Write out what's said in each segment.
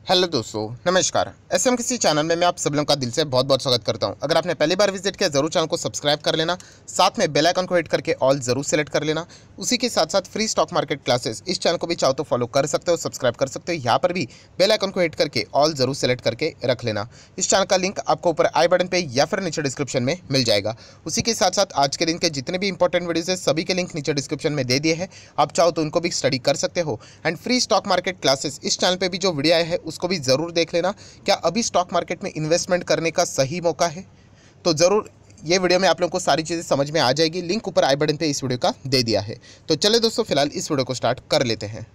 Hello दोस्तों, नमस्कार। SM किसी चैनल में मैं आप सब लोगों का दिल से बहुत बहुत स्वागत करता हूं। अगर आपने पहली बार विजिट किया जरूर चैनल को सब्सक्राइब कर लेना, साथ में बेल आइकन को हिट करके ऑल जरूर सेलेक्ट कर लेना। उसी के साथ साथ फ्री स्टॉक मार्केट क्लासेस इस चैनल को भी चाहो तो फॉलो कर सकते हो, सब्सक्राइब कर सकते हो। यहाँ पर भी बेल आइकन को हिट करके ऑल जरूर सेलेक्ट करके रख लेना। इस चैनल का लिंक आपको ऊपर आई बटन पर या फिर नीचे डिस्क्रिप्शन में मिल जाएगा। उसी के साथ साथ आज के दिन के जितने भी इंपॉर्टेंट वीडियोज है सभी के लिंक नीचे डिस्क्रिप्शन में दे दिए हैं। आप चाहो तो उनको भी स्टडी कर सकते हो। And free stock market classes इस चैनल पर भी जो वीडियो आए हैं उसको भी जरूर देख लेना। क्या अभी स्टॉक मार्केट में इन्वेस्टमेंट करने का सही मौका है? तो ज़रूर ये वीडियो में आप लोगों को सारी चीज़ें समझ में आ जाएगी। लिंक ऊपर आई बटन पे इस वीडियो का दे दिया है। तो चले दोस्तों, फिलहाल इस वीडियो को स्टार्ट कर लेते हैं।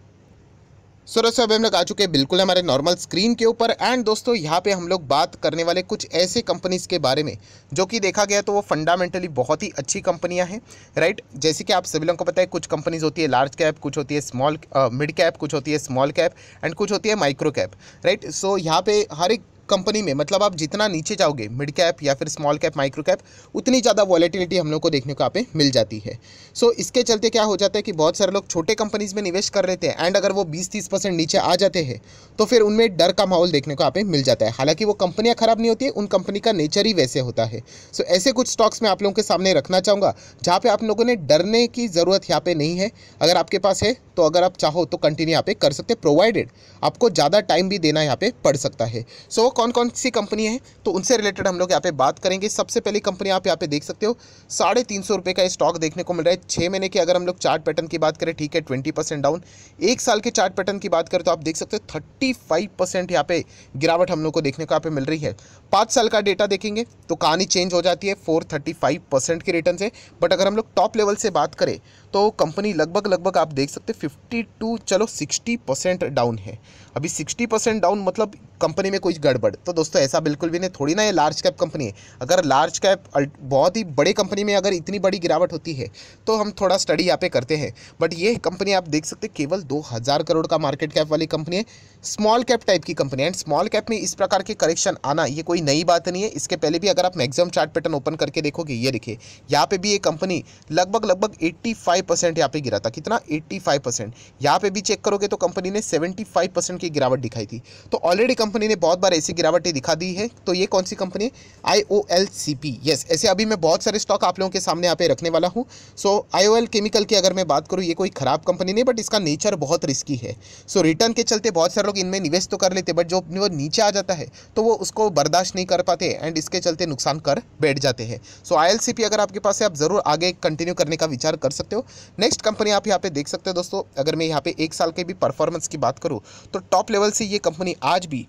दोस्तों अभी हम लोग आ चुके हैं बिल्कुल हमारे नॉर्मल स्क्रीन के ऊपर। एंड दोस्तों यहाँ पे हम लोग बात करने वाले कुछ ऐसे कंपनीज के बारे में जो कि देखा गया तो वो फंडामेंटली बहुत ही अच्छी कंपनियां हैं, राइट। जैसे कि आप सभी लोगों को पता है कुछ कंपनीज होती है लार्ज कैप, कुछ होती है स्मॉल मिड कैप, कुछ होती है स्मॉल कैप एंड कुछ होती है माइक्रो कैप, राइट। सो यहाँ पे हर एक कंपनी में मतलब आप जितना नीचे जाओगे मिड कैप या फिर स्मॉल कैप माइक्रो कैप उतनी ज़्यादा वॉलेटिलिटी हम लोग को देखने को यहाँ पे मिल जाती है। सो इसके चलते क्या हो जाता है कि बहुत सारे लोग छोटे कंपनीज में निवेश कर लेते हैं एंड अगर वो 20-30% नीचे आ जाते हैं तो फिर उनमें डर का माहौल देखने को यहाँ पे मिल जाता है। हालांकि वो कंपनियां खराब नहीं होती है, उन कंपनी का नेचर ही वैसे होता है। सो ऐसे कुछ स्टॉक्स मैं आप लोगों के सामने रखना चाहूँगा जहाँ पे आप लोगों ने डरने की ज़रूरत यहाँ पे नहीं है। अगर आपके पास है तो अगर आप चाहो तो कंटिन्यू यहाँ पे कर सकते, प्रोवाइडेड आपको ज़्यादा टाइम भी देना यहाँ पे पड़ सकता है। सो कौन कौन सी कंपनी है तो उनसे रिलेटेड हम लोग यहाँ पे बात करेंगे। सबसे पहली कंपनी आप यहाँ पे देख सकते हो, 350 रुपये का स्टॉक देखने को मिल रहा है। 6 महीने की अगर हम लोग चार्ट पैटर्न की बात करें, ठीक है 20% डाउन। 1 साल के चार्ट पैटर्न की बात करें तो आप देख सकते हो 35% यहाँ पे गिरावट हम लोग को देखने को यहाँ पे मिल रही है। 5 साल का डेटा देखेंगे तो कहानी चेंज हो जाती है, 435% की रिटर्न से। बट अगर हम लोग टॉप लेवल से बात करें तो कंपनी लगभग आप देख सकते हैं 52 चलो 60% डाउन है। अभी 60% डाउन मतलब कंपनी में कोई गड़बड़? तो दोस्तों ऐसा बिल्कुल भी नहीं, थोड़ी ना ये लार्ज कैप कंपनी है। अगर लार्ज कैप बहुत ही बड़े कंपनी में अगर इतनी बड़ी गिरावट होती है तो हम थोड़ा स्टडी यहाँ पे करते हैं। बट ये कंपनी आप देख सकते हैं केवल 2000 करोड़ का मार्केट कैप वाली कंपनी है, स्मॉल कैप टाइप की कंपनी है। एंड स्मॉल कैप में इस प्रकार के करेक्शन आना ये कोई नई बात नहीं है। इसके पहले भी अगर आप मैक्सिमम चार्ट पैटर्न ओपन करके देखोगे, ये देखिए यहाँ पे भी ये कंपनी लगभग 85% यहाँ पे गिरा था। कितना? 85%। यहाँ पे भी चेक करोगे तो कंपनी ने 75% की गिरावट दिखाई थी। तो ऑलरेडी कंपनी ने बहुत बार ऐसी गिरावटें दिखा दी है। तो ये कौन सी कंपनी है? IOLCP। यस, ऐसे अभी मैं बहुत सारे स्टॉक आप लोगों के सामने यहाँ पे रखने वाला हूँ। सो IOL केमिकल की अगर मैं बात करूँ, ये कोई खराब कंपनी नहीं, बट इसका नेचर बहुत रिस्की है। सो रिटर्न के चलते बहुत सारे लोग इनमें निवेश तो कर लेते, बट जो वो नीचे आ जाता है तो वो उसको बर्दाश्त नहीं कर पाते एंड इसके चलते नुकसान कर बैठ जाते हैं। सो ILCP अगर आपके पास है आप जरूर आगे कंटिन्यू करने का विचार कर सकते हो। नेक्स्ट कंपनी आप यहाँ पे देख सकते हो दोस्तों, अगर मैं यहाँ पे 1 साल के भी परफॉर्मेंस की बात करूँ तो टॉप लेवल से ये कंपनी आज भी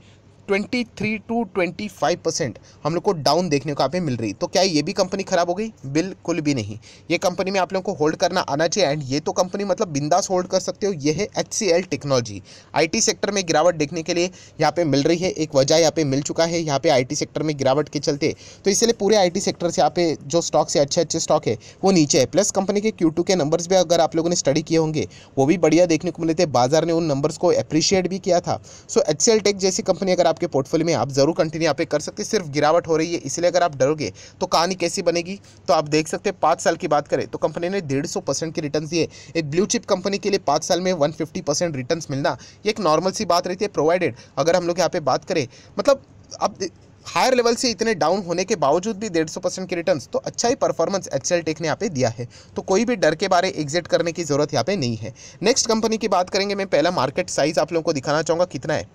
23 to 25% हम लोग को डाउन देखने को यहाँ पे मिल रही। तो क्या ये भी कंपनी खराब हो गई? बिल्कुल भी नहीं। ये कंपनी में आप लोगों को होल्ड करना आना चाहिए एंड ये तो कंपनी मतलब बिंदास होल्ड कर सकते हो। ये है HCL टेक्नोलॉजी। IT सेक्टर में गिरावट देखने के लिए यहाँ पे मिल रही है, एक वजह यहाँ पे मिल चुका है यहाँ पे IT सेक्टर में गिरावट के चलते। तो इसलिए पूरे IT सेक्टर से यहाँ पे जो स्टॉक्स है अच्छे स्टॉक है वो नीचे है। प्लस कंपनी के Q2 के नंबर्स भी अगर आप लोगों ने स्टडी किए होंगे वो भी बढ़िया देखने को मिले थे, बाजार ने उन नंबर्स को अप्रिशिएट भी किया था। सो HCL टेक जैसी कंपनी अगर आपके पोर्टफोलियो में आप जरूर कंटिन्यू यहाँ पे कर सकते हैं। सिर्फ गिरावट हो रही है इसलिए अगर आप डरोगे तो कहानी कैसी बनेगी? तो आप देख सकते हैं 5 साल की बात करें तो कंपनी ने 150% की रिटर्न दिए। एक ब्लू चिप कंपनी के लिए 5 साल में 150% रिटर्न मिलना ये एक नॉर्मल सी बात रहती है, प्रोवाइडेड अगर हम लोग यहाँ पे बात करें मतलब अब हायर लेवल से इतने डाउन होने के बावजूद भी 150% की रिटर्न्स, तो अच्छा ही परफॉर्मेंस HCL टेक ने यहाँ पे दिया है। तो कोई भी डर के बारे एग्जिट करने की जरूरत यहाँ पे नहीं है। नेक्स्ट कंपनी की बात करेंगे, मैं पहला मार्केट साइज आप लोगों को दिखाना चाहूँगा कितना है।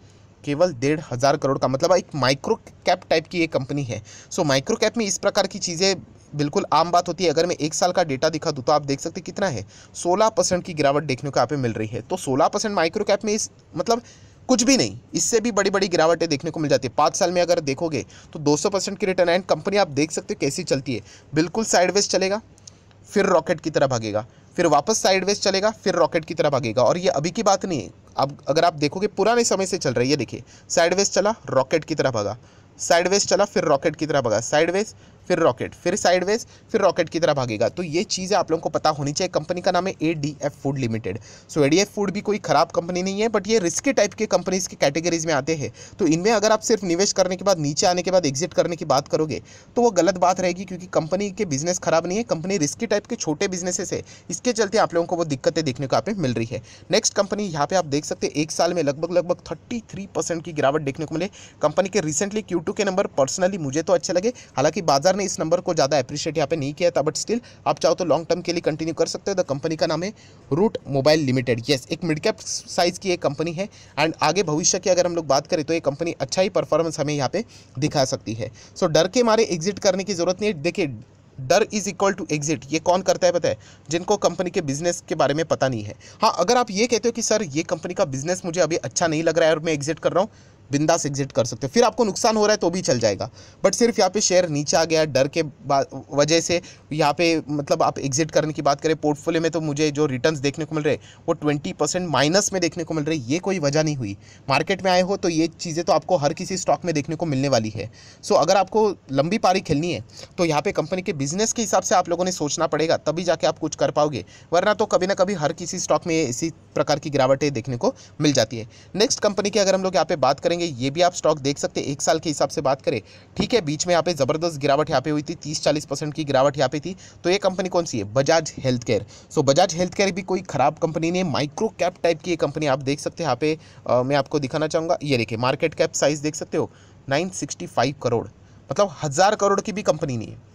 केवल 1,500 करोड़ का, मतलब एक माइक्रो कैप टाइप की ये कंपनी है। सो माइक्रो कैप में इस प्रकार की चीज़ें बिल्कुल आम बात होती है। अगर मैं 1 साल का डेटा दिखा दूँ तो आप देख सकते कितना है, 16% की गिरावट देखने को यहाँ पे मिल रही है। तो 16% माइक्रो कैप में इस मतलब कुछ भी नहीं, इससे भी बड़ी बड़ी गिरावटें देखने को मिल जाती है। 5 साल में अगर देखोगे तो 200% की रिटर्न एंड कंपनी आप देख सकते हो कैसी चलती है। बिल्कुल साइडवेज चलेगा, फिर रॉकेट की तरह भागेगा, फिर वापस साइडवेज चलेगा, फिर रॉकेट की तरह भागेगा। और ये अभी की बात नहीं है, अब अगर आप देखोगे पुराने समय से चल रही है। देखिए साइडवेज चला, रॉकेट की तरह भागा, साइडवेज चला, फिर रॉकेट की तरह भागा, साइडवेज, फिर रॉकेट, फिर साइडवेज, फिर रॉकेट की तरह भागेगा। तो ये चीज़ें आप लोगों को पता होनी चाहिए। कंपनी का नाम है ADF फूड लिमिटेड। सो ADF फूड भी कोई खराब कंपनी नहीं है, बट ये रिस्की टाइप के कंपनीज की कैटेगरीज में आते हैं। तो इनमें अगर आप सिर्फ निवेश करने के बाद नीचे आने के बाद एग्जिट करने की बात करोगे तो वो गलत बात रहेगी, क्योंकि कंपनी के बिजनेस खराब नहीं है, कंपनी रिस्की टाइप के छोटे बिजनेसेस है, इसके चलते आप लोगों को वो दिक्कतें देखने को यहाँ पे मिल रही है। नेक्स्ट कंपनी यहाँ पे आप देख सकते हैं एक साल में लगभग 33% की गिरावट देखने को मिले। कंपनी के रिसेंटली Q2 के नंबर पर्सनली मुझे तो अच्छे लगे, हालांकि बाजार ने इस नंबर को ज़्यादा अप्रिशिएट यहाँ पे नहीं किया था, बट स्टिल आप चाहो तो लॉन्ग टर्म के लिए कंटिन्यू कर सकते हो। द कंपनी का नाम है रूट मोबाइल लिमिटेड। यस, एक मिड कैप साइज की एक कंपनी है एंड आगे भविष्य की अगर हम लोग बात करें तो ये कंपनी अच्छा ही परफॉर्मेंस हमें यहाँ पे दिखा सकती है। सो डर के मारे एग्जिट करने की जरूरत नहीं है। देखिए, डर इज इक्वल टू एग्जिट, ये कौन करता है पता है? जिनको कंपनी के बिजनेस के बारे में पता नहीं है। हाँ, अगर आप ये कहते हो कि सर ये कंपनी का बिजनेस मुझे अभी अच्छा नहीं लग रहा है और मैं एग्जिट कर रहा हूँ, बिंदास एग्जिट कर सकते हो, फिर आपको नुकसान हो रहा है तो भी चल जाएगा। बट सिर्फ यहाँ पे शेयर नीचे आ गया डर के वजह से यहाँ पे मतलब आप एग्जिट करने की बात करें, पोर्टफोलियो में तो मुझे जो रिटर्न्स देखने को मिल रहे हैं वो 20% माइनस में देखने को मिल रही है, ये कोई वजह नहीं हुई। मार्केट में आए हो तो ये चीज़ें तो आपको हर किसी स्टॉक में देखने को मिलने वाली है। सो अगर आपको लंबी पारी खेलनी है तो यहाँ पे कंपनी के बिजनेस के हिसाब से आप लोगों ने सोचना पड़ेगा, तभी जाके आप कुछ कर पाओगे, वरना तो कभी ना कभी हर किसी स्टॉक में इसी प्रकार की गिरावटें देखने को मिल जाती है। नेक्स्ट कंपनी की अगर हम लोग यहाँ पे बात करेंगे, ये भी आप स्टॉक देख सकते हैं एक साल के हिसाब से बात करें, ठीक है, बीच में यहाँ पे जबरदस्त गिरावट यहाँ पे हुई थी, 30-40% की गिरावट यहाँ पे थी। तो ये कंपनी कौन सी है? Bajaj health care. So Bajaj health care भी कोई खराब कंपनी नहीं है, माइक्रो कैप टाइप की ये कंपनी आप देख सकते हैं। यहाँ पे मैं आपको दिखाना चाहूँगा, ये देखिए मार्केट कैप साइज देख सकते हो 965 करोड़, मतलब 1000 करोड़ की भी कंपनी नहीं है।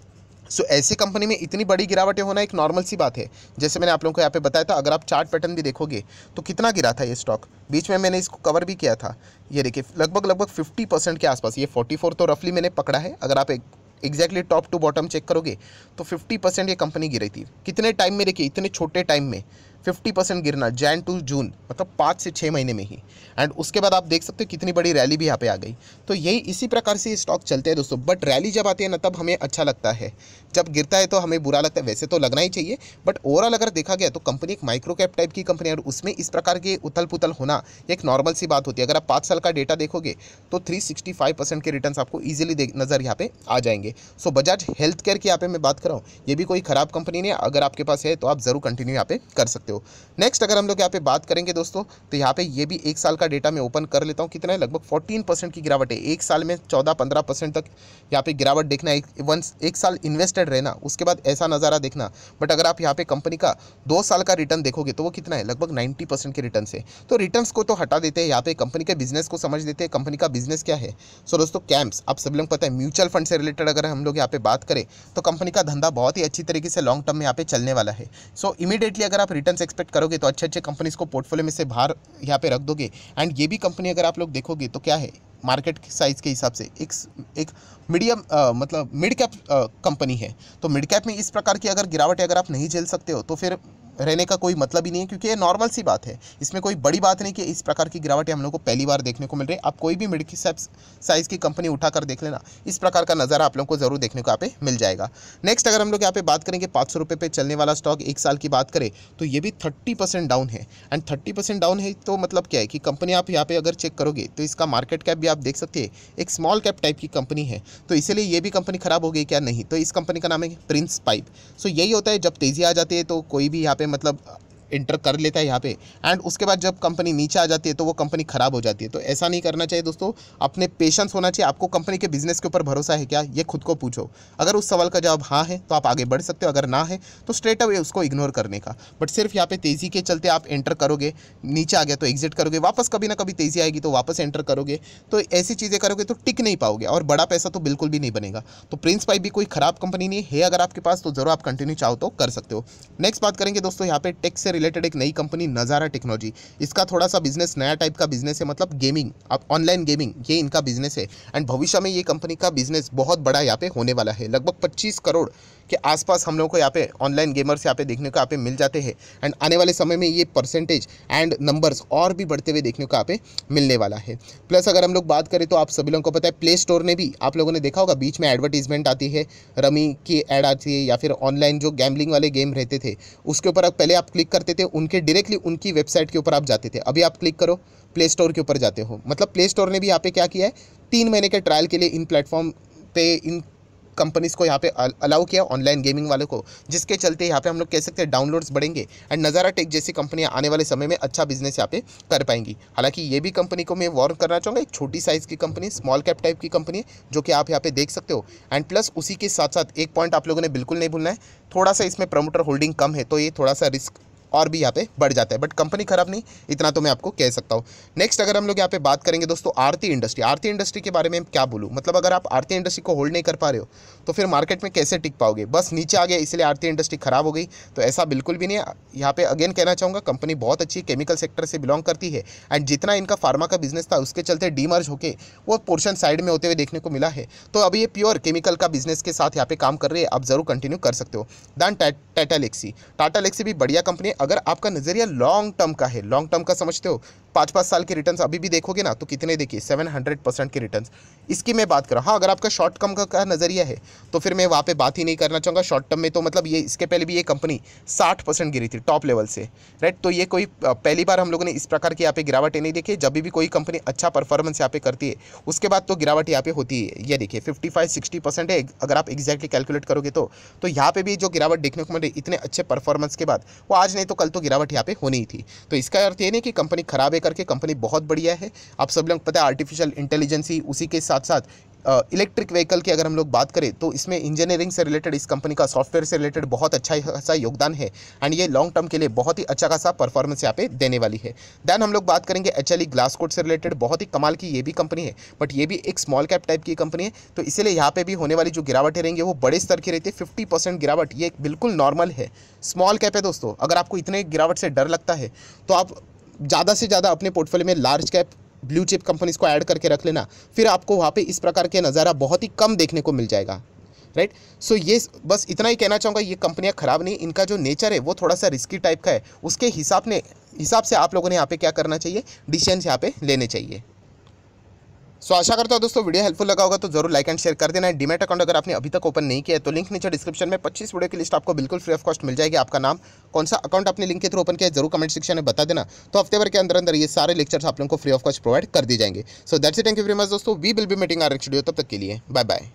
सो ऐसी कंपनी में इतनी बड़ी गिरावटें होना एक नॉर्मल सी बात है। जैसे मैंने आप लोगों को यहाँ पे बताया था, अगर आप चार्ट पैटर्न भी देखोगे तो कितना गिरा था ये स्टॉक, बीच में मैंने इसको कवर भी किया था। ये देखिए लगभग 50% के आसपास, ये 44 तो रफली मैंने पकड़ा है। अगर आप exactly top to bottom check करोगे तो 50% ये कंपनी गिरी थी। कितने टाइम में? देखिए इतने छोटे टाइम में 50% गिरना, जैन टू जून, मतलब 5 से 6 महीने में ही। एंड उसके बाद आप देख सकते हो कितनी बड़ी रैली भी यहाँ पे आ गई। तो यही इसी प्रकार से स्टॉक चलते हैं दोस्तों। बट रैली जब आती है ना तब हमें अच्छा लगता है, जब गिरता है तो हमें बुरा लगता है। वैसे तो लगना ही चाहिए, बट ओवरऑल अगर देखा गया तो कंपनी एक माइक्रो कैप टाइप की कंपनी है और उसमें इस प्रकार के उथल पुथल होना एक नॉर्मल सी बात होती है। अगर आप 5 साल का डेटा देखोगे तो 365% के रिटर्न्स आपको ईजिली नजर यहाँ पे आ जाएंगे। सो बजाज हेल्थ केयर की यहाँ पे मैं बात कर रहा हूँ, ये भी कोई खराब कंपनी नहीं है। अगर आपके पास है तो आप जरूर कंटिन्यू यहाँ पे कर सकते हो। नेक्स्ट अगर हम लोग यहाँ पे बात करेंगे दोस्तों, तो यहाँ पे ये भी एक साल का डेटा मैं ओपन कर लेता हूँ। कितना है? लगभग 14% की गिरावट है। एक साल में 14-15% तक यहाँ पे गिरावट देखना है। वंस एक साल इन्वेस्टेड रहना, उसके बाद ऐसा नज़ारा देखना। बट अगर आप यहाँ पे कंपनी का 2 साल का रिटर्न देखोगे तो वो कितना है? लगभग 90% के रिटर्न है। तो रिटर्न्स को तो हटा देते हैं, यहाँ पे कंपनी के बिजनेस को समझ देते हैं, कंपनी का बिजनेस क्या है। सो दोस्तों कैंप्स, आप सब लोग पता है म्यूचुअल फंड से रिलेटेड अगर हम लोग यहाँ पे बात करें तो कंपनी का धंधा बहुत ही अच्छी तरीके से लॉन्ग टर्म में यहाँ पे चलने वाला है। सो इमीडिएटली अगर आप रिटर्न्स एक्सपेक्ट करोगे तो अच्छे कंपनीज को पोर्टफोलियो में से बाहर यहाँ पे रख दोगे। एंड ये भी कंपनी अगर आप लोग देखोगे तो क्या है, मार्केट साइज के हिसाब से एक मीडियम मतलब मिड कैप कंपनी है। तो मिड कैप में इस प्रकार की अगर गिरावट अगर आप नहीं झेल सकते हो तो फिर रहने का कोई मतलब ही नहीं है, क्योंकि ये नॉर्मल सी बात है। इसमें कोई बड़ी बात नहीं कि इस प्रकार की गिरावटें हम लोग को पहली बार देखने को मिल रही है। आप कोई भी मिड कैप साइज की कंपनी उठाकर देख लेना, इस प्रकार का नज़ारा आप लोग को जरूर देखने को यहाँ पे मिल जाएगा। नेक्स्ट अगर हम लोग यहाँ पे बात करेंगे 500 रुपये पे चलने वाला स्टॉक, एक साल की बात करें तो ये भी 30% डाउन है। एंड 30% डाउन है तो मतलब क्या है कि कंपनी आप यहाँ पे अगर चेक करोगे तो इसका मार्केट कैप भी आप देख सकते हैं, एक स्मॉल कैप टाइप की कंपनी है। तो इसीलिए ये भी कंपनी खराब हो गई क्या? नहीं। तो इस कंपनी का नाम है प्रिंस पाइप। सो यही होता है, जब तेज़ी आ जाती है तो कोई भी यहाँ पे मतलब एंटर कर लेता है यहाँ पे, एंड उसके बाद जब कंपनी नीचे आ जाती है तो वो कंपनी खराब हो जाती है। तो ऐसा नहीं करना चाहिए दोस्तों, अपने पेशेंस होना चाहिए। आपको कंपनी के बिजनेस के ऊपर भरोसा है क्या, ये खुद को पूछो। अगर उस सवाल का जवाब हाँ है तो आप आगे बढ़ सकते हो, अगर ना है तो स्ट्रेट अवे उसको इग्नोर करने का। बट सिर्फ यहाँ पे तेज़ी के चलते आप एंटर करोगे, नीचे आ गया तो एग्जिट करोगे, वापस कभी ना कभी तेज़ी आएगी तो वापस एंटर करोगे, तो ऐसी चीज़ें करोगे तो टिक नहीं पाओगे और बड़ा पैसा तो बिल्कुल भी नहीं बनेगा। तो प्रिंस पाइप भी कोई खराब कंपनी नहीं है, अगर आपके पास तो जरूर आप कंटिन्यू चाहो तो कर सकते हो। नेक्स्ट बात करेंगे दोस्तों यहाँ पे टेक से रिलेटेड एक नई कंपनी नज़ारा टेक्नोलॉजी। इसका थोड़ा सा बिजनेस नया टाइप का बिजनेस है, मतलब गेमिंग, आप ऑनलाइन गेमिंग, ये इनका बिजनेस है। एंड भविष्य में ये कंपनी का बिजनेस बहुत बड़ा यहाँ पे होने वाला है। लगभग 25 करोड़ के आसपास हम लोगों को यहाँ पे ऑनलाइन गेमर्स यहाँ पे देखने को यहाँ पे मिल जाते हैं। एंड आने वाले समय में ये परसेंटेज एंड नंबर्स और भी बढ़ते हुए देखने को यहाँ पे मिलने वाला है। प्लस अगर हम लोग बात करें तो आप सभी लोगों को पता है प्ले स्टोर ने भी, आप लोगों ने देखा होगा बीच में एडवर्टीजमेंट आती है, रमी की ऐड आती है या फिर ऑनलाइन जो गैम्बलिंग वाले गेम रहते थे उसके ऊपर पहले आप क्लिक करते थे, उनके डायरेक्टली उनकी वेबसाइट के ऊपर आप जाते थे। अभी आप क्लिक करो प्ले स्टोर के ऊपर जाते हो, मतलब प्ले स्टोर ने भी यहाँ पे क्या किया है, 3 महीने के ट्रायल के लिए इन प्लेटफॉर्म पे इन कंपनीज़ को यहाँ पे अलाउ किया ऑनलाइन गेमिंग वालों को, जिसके चलते यहाँ पे हम लोग कह सकते हैं डाउनलोड्स बढ़ेंगे एंड नज़ारा टेक जैसी कंपनियाँ आने वाले समय में अच्छा बिजनेस यहाँ पे कर पाएंगी। हालांकि ये भी कंपनी को मैं वार्न करना चाहूँगा, एक छोटी साइज़ की कंपनी, स्मॉल कैप टाइप की कंपनी है, जो कि आप यहाँ पे देख सकते हो। एंड प्लस उसी के साथ साथ एक पॉइंट आप लोगों ने बिल्कुल नहीं भूलना है, थोड़ा सा इसमें प्रमोटर होल्डिंग कम है, तो ये थोड़ा सा रिस्क और भी यहाँ पे बढ़ जाता है, बट कंपनी खराब नहीं, इतना तो मैं आपको कह सकता हूँ। नेक्स्ट अगर हम लोग यहाँ पे बात करेंगे दोस्तों आरती इंडस्ट्री, आरती इंडस्ट्री के बारे में क्या बोलूँ, मतलब अगर आप आरती इंडस्ट्री को होल्ड नहीं कर पा रहे हो तो फिर मार्केट में कैसे टिक पाओगे, बस नीचे आ गया इसलिए आरती इंडस्ट्री खराब हो गई, तो ऐसा बिल्कुल भी नहीं है। यहाँ पे अगेन कहना चाहूँगा कंपनी बहुत अच्छी केमिकल सेक्टर से बिलोंग करती है एंड जितना इनका फार्मा का बिजनेस था उसके चलते डीमर्ज होकर वो पोर्शन साइड में होते हुए देखने को मिला है, तो अभी ये प्योर केमिकल का बिजनेस के साथ यहाँ पे काम कर रही है, आप जरूर कंटिन्यू कर सकते हो। दैन टाटा लेक्सी, टाटा लेक्सी भी बढ़िया कंपनी है। अगर आपका नजरिया लॉन्ग टर्म का है, लॉन्ग टर्म का समझते हो, 5-5 साल के रिटर्न्स अभी भी देखोगे ना तो कितने देखिए 700% के रिटर्न्स, इसकी मैं बात कर रहा हूँ। हाँ, अगर आपका शॉर्ट टर्म का नजरिया है तो फिर मैं वहाँ पे बात ही नहीं करना चाहूँगा। शॉर्ट टर्म में तो मतलब ये इसके पहले भी ये कंपनी 60% गिरी थी टॉप लेवल से, राइट। तो ये कोई पहली बार हम लोगों ने इस प्रकार की यहाँ पे गिरावट नहीं देखी। जब भी कोई कंपनी अच्छा परफॉर्मेंस यहाँ पे करती है उसके बाद तो गिरावट यहाँ पे होती है। ये देखिए 55-60% है अगर आप एग्जैक्टली कैलकुलेट करोगे तो यहाँ पे भी जो गिरावट देखने को मिले इतने अच्छे परफॉर्मेंस के बाद, वो आज नहीं तो कल तो गिरावट यहाँ पे होनी ही थी। तो इसका अर्थ ये नहीं कि कंपनी खराब है करके, कंपनी बहुत बढ़िया है। आप सब लोग पता है आर्टिफिशियल इंटेलिजेंस ही, उसी के साथ साथ इलेक्ट्रिक व्हीकल की अगर हम लोग बात करें तो इसमें इंजीनियरिंग से रिलेटेड इस कंपनी का सॉफ्टवेयर से रिलेटेड बहुत अच्छा खासा योगदान है एंड ये लॉन्ग टर्म के लिए बहुत ही अच्छा खासा परफॉर्मेंस यहाँ पे देने वाली है। दैन हम लोग बात करेंगे एचएलई ग्लास कोट से रिलेटेड, बहुत ही कमाल की ये भी कंपनी है, बट ये भी एक स्मॉल कैप टाइप की कंपनी है, तो इसीलिए यहाँ पे भी होने वाली जो गिरावटें रहेंगी वो बड़े स्तर की रहती है। 50% गिरावट ये बिल्कुल नॉर्मल है, स्मॉल कैप है दोस्तों। अगर आपको इतने गिरावट से डर लगता है तो आप ज़्यादा से ज़्यादा अपने पोर्टफोलियो में large cap blue chip companies को ऐड करके रख लेना, फिर आपको वहाँ पे इस प्रकार के नज़ारा बहुत ही कम देखने को मिल जाएगा, राइट। सो ये बस इतना ही कहना चाहूँगा, ये कंपनियाँ ख़राब नहीं, इनका जो नेचर है वो थोड़ा सा रिस्की टाइप का है, उसके हिसाब से आप लोगों ने यहाँ पे क्या करना चाहिए, डिसीजन यहाँ पे लेने चाहिए। सो आशा करता हूँ दोस्तों वीडियो हेल्पफुल लगा होगा, तो जरूर लाइक एंड शेयर कर देना है। डीमैट अकाउंट अगर आपने अभी तक ओपन नहीं किया है तो लिंक नीचे डिस्क्रिप्शन में 25 वीडियो की लिस्ट आपको बिल्कुल फ्री ऑफ कॉस्ट मिल जाएगी। आपका नाम, कौन सा अकाउंट आपने लिंक के थ्रू ओपन किया है जरूर कमेंट सेक्शन में बता देना, तो हफ्ते भर के अंदर अंदर ये सारे लेक्चर्स आप लोगों को फ्री ऑफ कॉस्ट प्रोवाइड कर दिए जाएंगे। So that's it, thank you very much दोस्तों, we will be meeting our next video, तब तक के लिए बाय बाय।